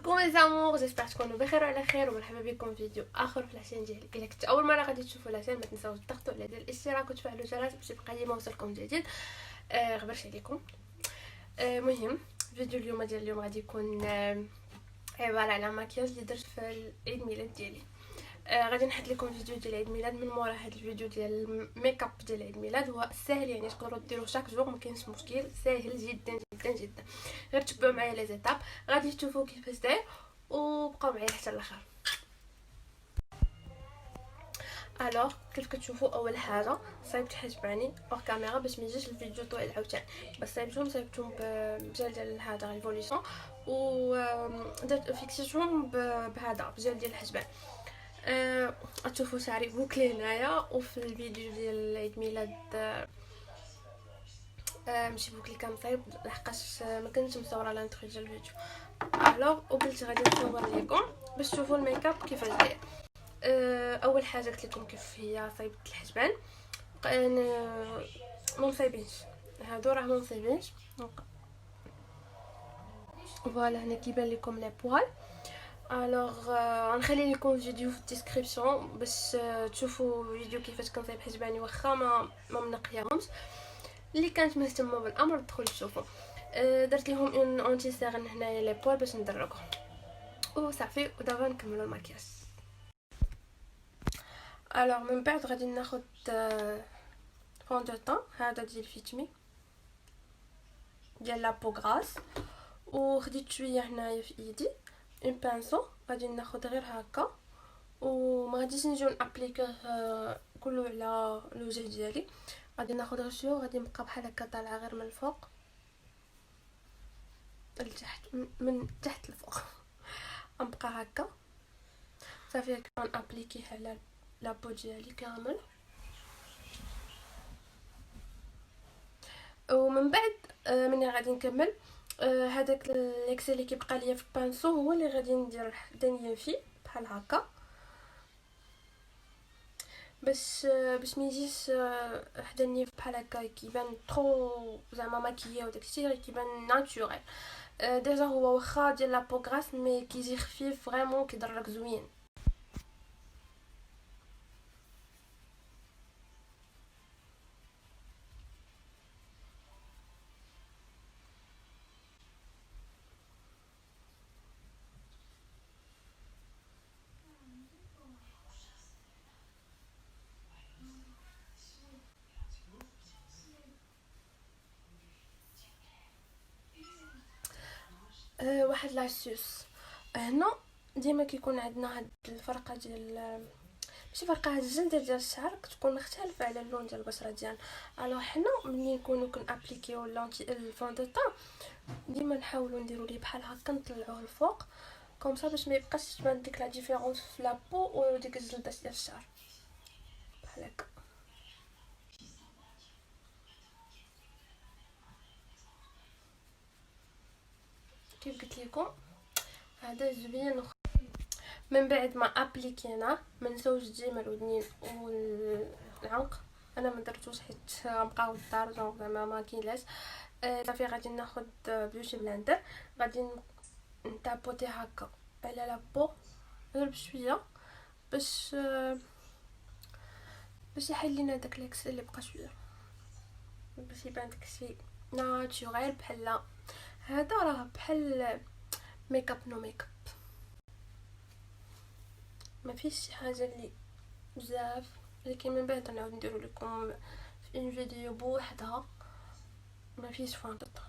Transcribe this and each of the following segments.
كوكو لي زامور، جيسبر تكونوا بخير وعلى خير، ومرحبا بكم في فيديو اخر في لاشين ديالي. الا كنت اول مره غادي تشوفوا لاشين ما تنساوش تضغطوا على الاشتراك وتفعلوا الجرس باش يبقى ديما يوصلكم جديد. غبرش عليكم. مهم فيديو اليوم ديال اليوم غادي يكون عباره على مكياج اللي درت في عيد ميلاد ديالي. غادي نحط لكم فيديو ديال عيد ميلاد من مورا هذا الفيديو ديال الميك اب ديال عيد ميلاد. هو ساهل، يعني تقدروا ديروه شاك جور، ما كاينش مشكل، ساهل جدا جدا جدا. غير تبعوا معايا لي زيتاب غادي تشوفوا كيفاش داير، وبقاو معايا حتى الاخر. الوغ كيف كتشوفوا اول حاجه صايبت حجباني اور كاميرا باش ما يجيش الفيديو طويل عاوتاني، بس صايبتهم بجل ديال هذا ريفوليوشن، و درت فيكسيتهم بهذا بجل ديال الحجبان. تشوفوا شعري بوكلي هنايا، وفي الفيديو ديال عيد ميلاد ماشي بوكلي كان صايب لحقاش ما كنتش مصوره لانترو ديال الفيديو. الوغ وقلت غادي نصور لكم باش تشوفوا الميك اب كيفاش داير. اول حاجه قلت لكم كيف هي صايبت الحجبان. انا ما مصايبينش هادو، راه ما مصايبينش. فوالا هنا كيبان لكم لي بوال. الوغ غنخلي لكم فيديو في الديسكريبسيون باش تشوفوا فيديو كيفاش كنصايب حجباني، واخا ما منقياهمش. اللي كانت مهتمه بالامر تدخل تشوفوا. درت لهم اون اونتي سيغن هنايا لي بوال باش ندركهم وصافي، ودابا نكملوا المكياج. الوغ من بعد غادي ناخذ فون دو طون هذا ديال فيتمي ديال لابو غراس، وخديت شويه هنايا في ايدي اون بانسو. غادي ناخذ غير هكا، وما غاديش نجيو نابليكوه كله على الوجه ديالي. غادي ناخذ غير شويه، وغادي نبقى بحال هكا طالعه غير من الفوق لتحت، من تحت لفوق. نبقى هكا صافي كنابليكيه على لابو ديالي كامل. ومن بعد مني غادي نكمل هذاك الاكسل اللي كيبقى ليا في البانسو هو اللي غادي ندير حدانيا فيه بحال هكا، باش ما يجيش حدانيا بحال هكا كيبان طرو زعما ماكيي وداكشي، كيبان ناتوريل. ديجا هو واخا ديال لابو غراس مي كيجي خفيف فريمون، كيضرك زوين. واحد لاسيوس هنا ديما كيكون عندنا هاد الفرقه ديال ماشي فرقه، هاد الجلده ديال الشعر كتكون مختلفه على اللون ديال البشره ديالنا. الوغ حنا ملي نكونوا كنابليكيو لونتي الفون دو طون ديما نحاولوا نديروا ليه بحال هكا، نطلعوه الفوق كوم صا باش ما يبقاش تبان ديك لا ديفيرونس في لابو وديك الجلده ديال الشعر بحال هكا. كيف قلت لكم هذا زوين. من بعد ما ابليكينا ما نساوش ديما الودنين والعنق، انا ما درتوش حيت غنبقاو الدار زعما ما كاينلاش. صافي غادي ناخذ بيوتي بلاندر، غادي نتابوتي هكا على لابو غير بشويه باش يحل لينا داك الاكسل اللي بقى شويه، باش يبان داكشي ناتوريل. بحال هذا راه بحال ميك اب نو ميك اب، ما فيش شي حاجه اللي بزاف. لكن من بعد نعاود نديرو لكم في ان فيديو بوحدها ما فيش فانتط.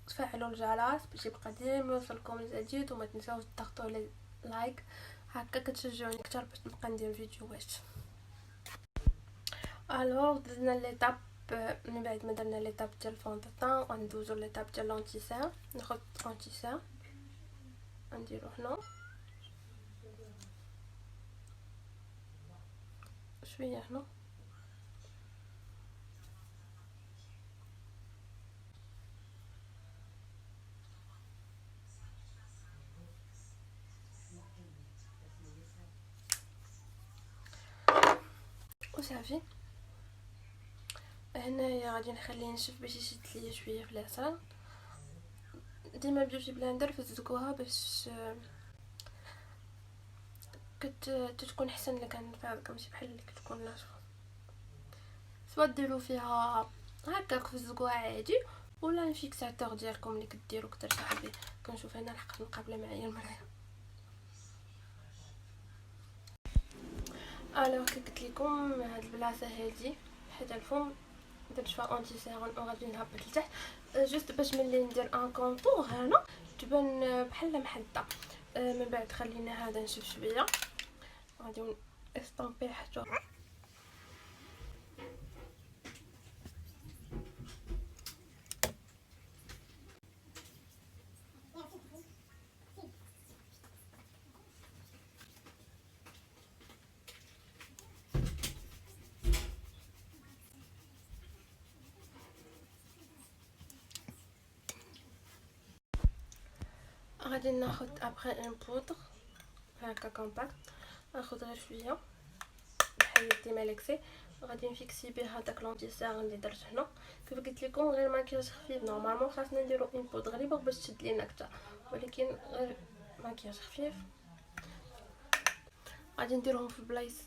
تفعلوا الجرس باش يبقى ديما يوصلكم الجديد، وما تنساوش تضغطوا على لايك، هكا كتشجعوني اكثر باش نبقى ندير فيديوهات. الوغ درنا ليطاب. من بعد ما درنا ليطاب ديال الفونطون غندوزو ليطاب ديال لونتيسير. ناخذ لونتيسير نديرو هنا شويه هنا، وصافي. هنايا غادي نخليه ينشف باش يشد ليا شويه في العسل. ديما بيوتي بلندر فزقوها باش تكون احسن لك عن فهذاك، ماشي بحال اللي كتكون ناشفه. سواء ديروا فيها هكاك فزقوها عادي، ولا الفيكساتور ديالكم اللي كديروا كترتاحوا به. كنشوف هنا لحقت مقابله معايا المرايه. الوغ كي قلت لكم هاد البلاصه هادي حدا الفم درت فيها اونتي سيرون وغادي نهبط لتحت جوست باش ملي ندير ان كونطور هنا تبان بحال محده. من بعد خلينا هذا نشوف شويه، غادي استامبي حتى غادي ناخذ ابري ان بودر هكا كومباكت. ناخذ غير شويه بحال ديما ليكسي، غادي نفيكسي به هذاك لونتيسير اللي درت هنا. كيف قلت لكم غير ماكياج خفيف، نورمالمون خاصنا نديرو ان بودر غريبه باش تشد لينا اكثر، ولكن غير ماكياج خفيف. غادي نديرهم في البلايص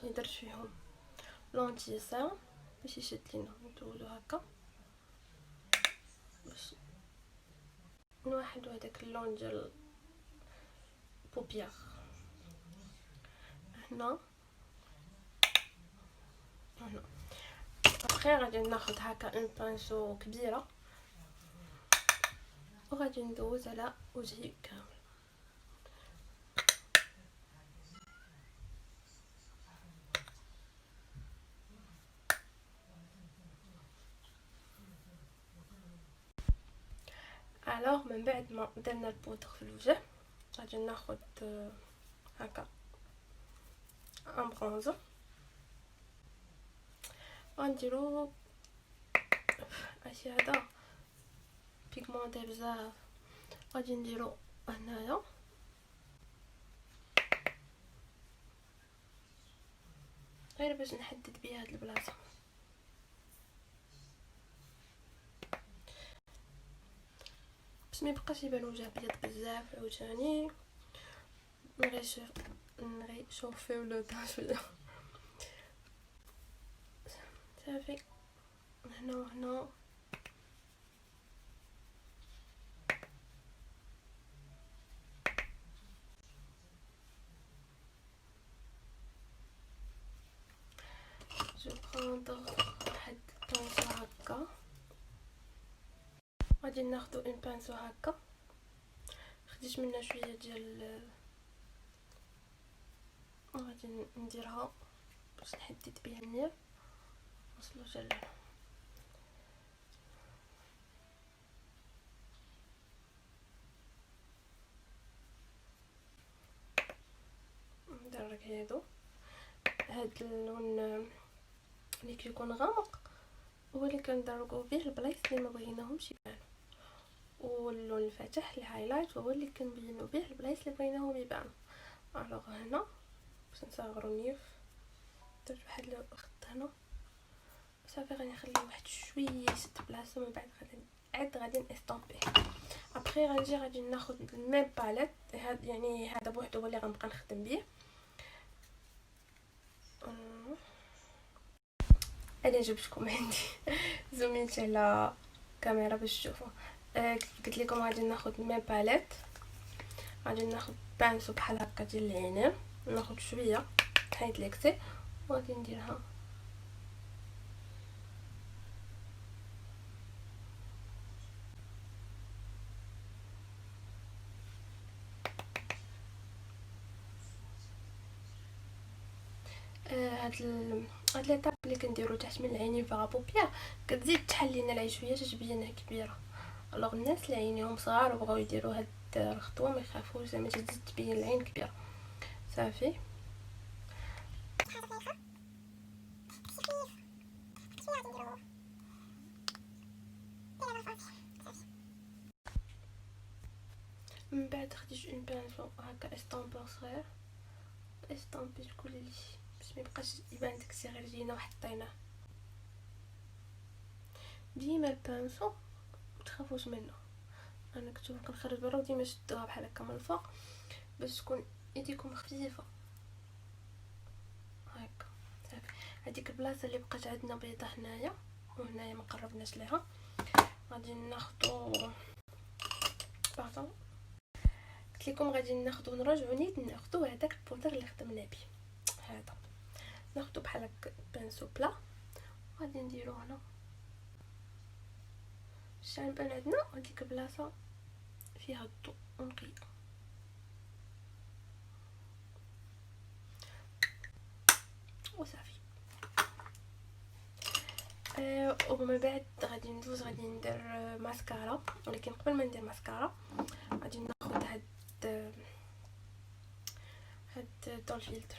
اللي درت فيهم لونتيسير باش يشد لينا. ندوزو هكا باش نوحدو هذاك اللون ديال بوبيير هنا هنا. ابخي غادي ناخذ هكا ان بانسو كبيره وغادي ندوز على وجهي كامل. الوغ من بعد ما درنا البودر في الوجه غادي ناخذ هكا ان برونزر، غنديرو هادشي هذا بيغمونطي بزاف، غادي نديرو هنايا غير باش نحدد بيه هاد البلاصه. باش ما يبقاش يبان الوجه ابيض بزاف عاوتاني نغيشوفيو لو طون شويه. صافي هنا وهنا جو بروندر واحد البانسو هكا، غادي ناخدو اون بانسو هكا خديت منها شويه ديال غادي نديرها باش نحدد بها النير وصلوا جال ندرك هادو. هاد اللون اللي كيكون غامق هو اللي كندركو به البلايص اللي ما بغيناهمش يبانو، واللون الفاتح الهايلايت هو اللي كنبينو به البلايص اللي بغيناهم يبانو. الوغ هنا باش نصغرو النيف درت واحد الخط هنا صافي. غادي نخليه واحد شويه يسد بلاصه، من بعد غادي نستامبيه. ابري غادي ناخذ الميم باليت هاد، يعني هذا بوحدو هو اللي غنبقى نخدم به. انا جبتكم عندي زوميت على كاميرا باش تشوفوا. قلت لكم غادي ناخذ الميم باليت، غادي ناخذ بانسو بحال هكا ديال العينين، ناخذ شويه حيت ليكسي وغادي نديرها هاد ليطاب اللي كنديرو تحت من العينين فيها بوبيير كتزيد تحل لينا العين شويه تبينها كبيره. الوغ الناس اللي عينيهم صغار وبغاو يديروا هاد الخطوه ما يخافوش زعما تزيد تبين العين كبيره. صافي من بعد خديت اون بانسو هكا استامبور صغير استامبيت كلشي باش ما يبقاش يبان داكشي غير جينا وحطيناه. ديما البانسو متخافوش منه، انا كنت كنخرج برا وديما شدوها بحال هكا من الفوق باش تكون ايديكم خفيفه هكا. صافي هذيك البلاصه اللي بقات عندنا بيضه هنايا وهنايا ما قربناش ليها، غادي ناخذ باطون قلت لكم غادي ناخذ نرجعوا نيت ناخذ هذاك البودر اللي خدمنا به. هذا ناخذ بحال هكا بانسو بلا غادي نديرو هنا الشامبان عندنا هذيك البلاصه فيها الضوء ونقيه وصافي. ومن بعد غادي ندوز غادي ندير ماسكارا، ولكن قبل ما ندير ماسكارا غادي ناخذ هاد دون فلتر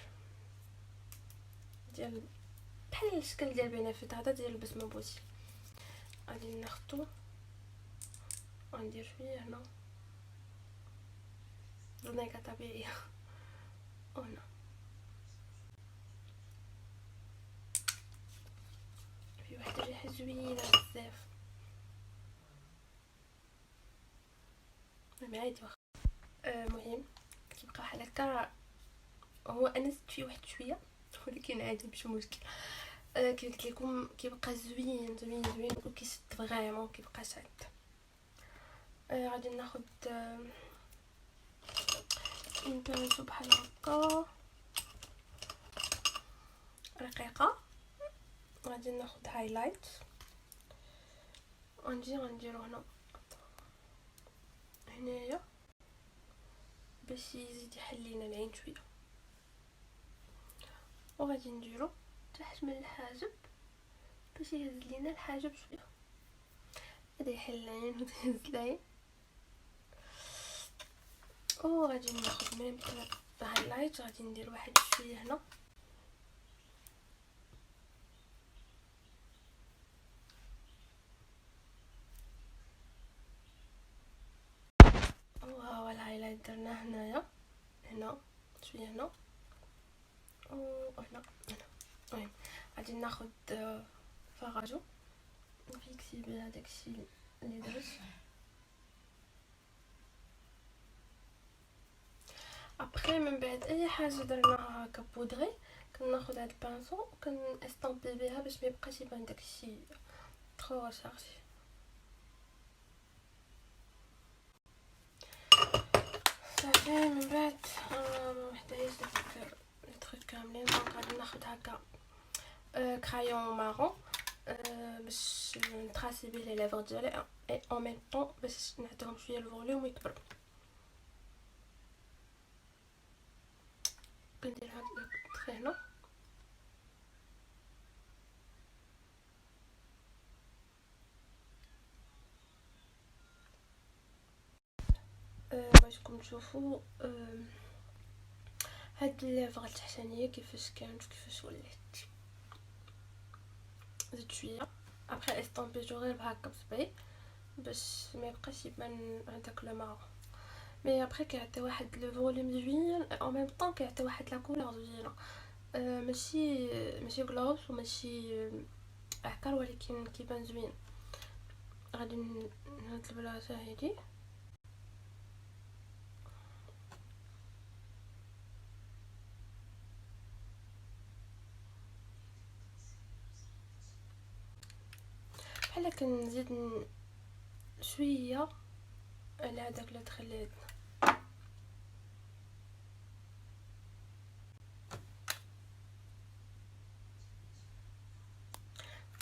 ديال بحال الشكل ديال بنفيت هذا ديال البسمه بوتي، غادي ناخذو وندير فيه هنا زنيقه طبيعيه وهنا في واحد الريحه زوينه بزاف. عادي واخا مهم كيبقى بحال هكا، هو انا زدت فيه واحد شويه ولكن عادي ماشي مشكل. كيف قلت لكم كيبقى زوين زوين زوين وكيشد فريمون كيبقى شاد. غادي ناخذ بانسو بحال هكا رقيقه، غادي ناخذ هايلايت ونجي غنديرو هنايا باش يزيد يحل لينا العين شويه، وغادي نديرو تحت من الحاجب باش يهز لينا الحاجب شويه، هذا يحل العين ويهز العين. وغادي ناخذ ميم هايلايت غادي ندير واحد شويه هنا وها الهايلايت درناه هنا شويه هنا وهنا المهم غادي ناخذ فراجو نفيكسي بها داكشي اللي درت. ابخي من بعد اي حاجه درناها هكا بودغي كناخذ هاد البانسو وكنستامبي بها باش ما يبقاش يبان داكشي ترو شارجي. صافي من بعد ما محتاجش داك التروك كاملين، دونك غادي ناخذ هكا كرايون مارون باش نتراسي به لي ليفر ديالي اي اون ميم طون باش نعطيهم شويه الفوليوم ويكبروا. كندير هاد التري هنا بغيتكم تشوفوا هاد الليفر التحتانيه كيفاش كانت وكيفاش ولات. زدت شويه ابخي استامبيتو غير بهكا بصبعي باش ما يبقاش يبان هذاك لو مارون، مي ابخي كيعطي واحد لو فوليوم زوين او ميم طون كيعطي واحد لا كولور زوينه. ماشي غلوس وماشي احكر ولكن كيبان زوين. غادي هاد البلاصه هادي بحال كنزيد شويه على هذاك اللي دخل لهادنا.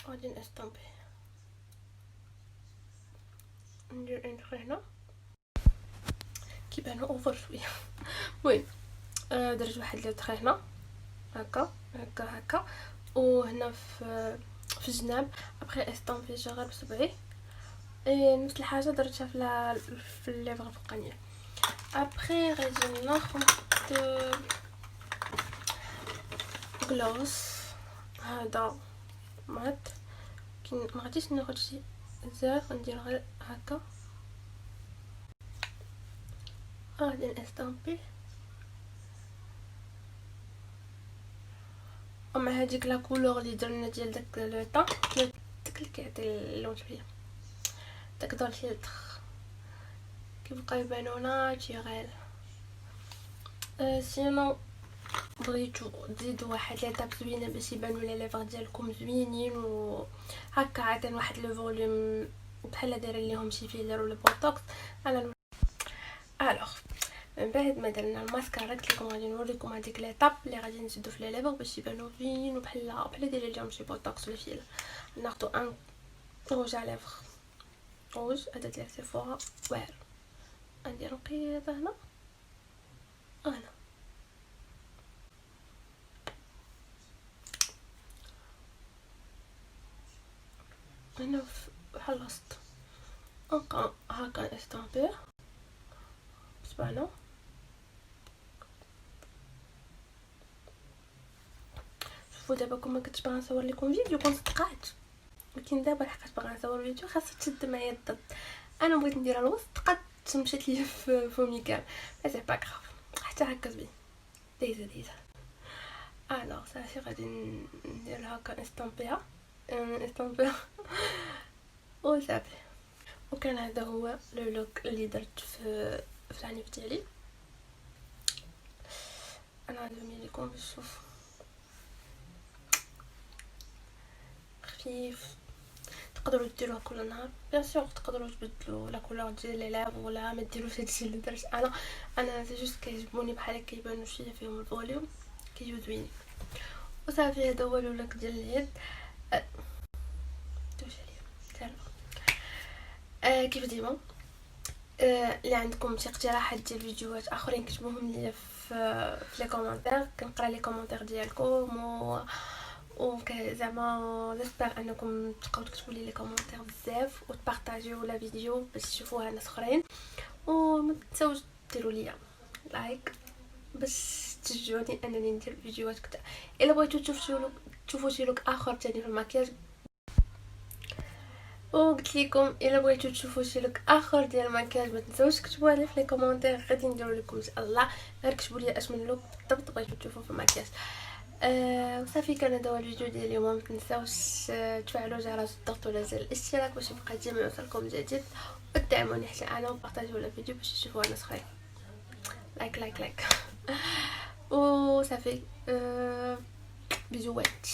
غادي نستامبي ندير ان تري هنا كيبانو اوفر شويه. المهم درت واحد لي تري هنا هكا هكا هكا وهنا في الجناب. ابخي استامبيتو غير بصبعي نفس الحاجه درتها في الليفر الفوقانيه. ابخي غادي ناخذ غلوس هذا مات ما غاديش ناخذ شي بزاف، ندير غير هكا غادي نستامبي ومع هذيك لا كولور اللي درنا ديال داك لو طون داك اللي كيعطي اللون شويه داك دون فلتر كيبقى يبانو ناتشيغال. سينو بغيتو تزيدوا واحد ليطاب زوينه باش يبانوا لي ليفر ديالكم زوينين وهكا عاطين واحد لو فوليوم بحال دايرين ليهم شي فيلر ولا بوتوكس. انا الوغ من بعد ما درنا الماسكارا قلت لكم غادي نوريكم هذيك ليطاب اللي غادي نزيدو في لي ليفر باش يبانوا زوينين بحال دايرين ليهم شي بوتوكس ولا فيلر. ناخذ ان روج على ليفر روج هذا ديال سيفورا واعر ندير نقيض هنا هنا خلصت هكا استامبيه بصبعنا. شوفوا دابا كون ما كنتش باغا نصور لكم فيديو كنت تقعت، ولكن دابا لحقت باغا نصور فيديو خاصها تشد معايا الضد. انا بغيت نديرها الوسط قد مشات ليا في فمي كامل بس با غاف حتى هكا زوين دايزه. الوغ صافي غادي ندير هكا استامبيها وصافي. وكان هذا هو لو لوك اللي درت في العنف ديالي. انا غادي نوري لكم باش تشوفوا خفيف. تقدروا ديروه كل نهار بيان سور، تقدروا تبدلوا لا كولور ديال لي لعب ولا ما ديروش هادشي اللي درت انا سي جوست كيعجبوني بحال كيبانوا شويه فيهم الفوليوم كيجيو زوينين. وصافي هذا هو اللوك ديال اليد. كيف ديما اللي عندكم شي اقتراحات ديال فيديوهات اخرين كتبوهم لي في لي كومونتير، كنقرا لي كومونتير ديالكم زعما نسبر انكم تبقاو تكتبوا لي كومونتير بزاف وتبارطاجيو لا فيديو باش يشوفوها ناس اخرين. وما تنساوش ديروا لي لايك باش تشجعوني انني ندير فيديوهات كتر. الا بغيتو تشوفوا شي لوك اخر تاني في المكياج وقلت لكم الا بغيتو تشوفوا شي لوك اخر ديال المكياج ما تنساوش تكتبوا لي في لي كومونتير، غادي نديرو لكم ان شاء الله. غير كتبوا لي اش من لوك بالضبط بغيتو تشوفوا في المكياج. وصافي كان هذا هو الفيديو ديال اليوم. ما تنساوش تفعلوا الجرس وتضغطوا على زر الاشتراك باش يبقى ديما يوصلكم جديد، ودعموني حتى انا وبارطاجيو الفيديو باش يشوفوها ناس اخرين. لايك وصافي بيزوات.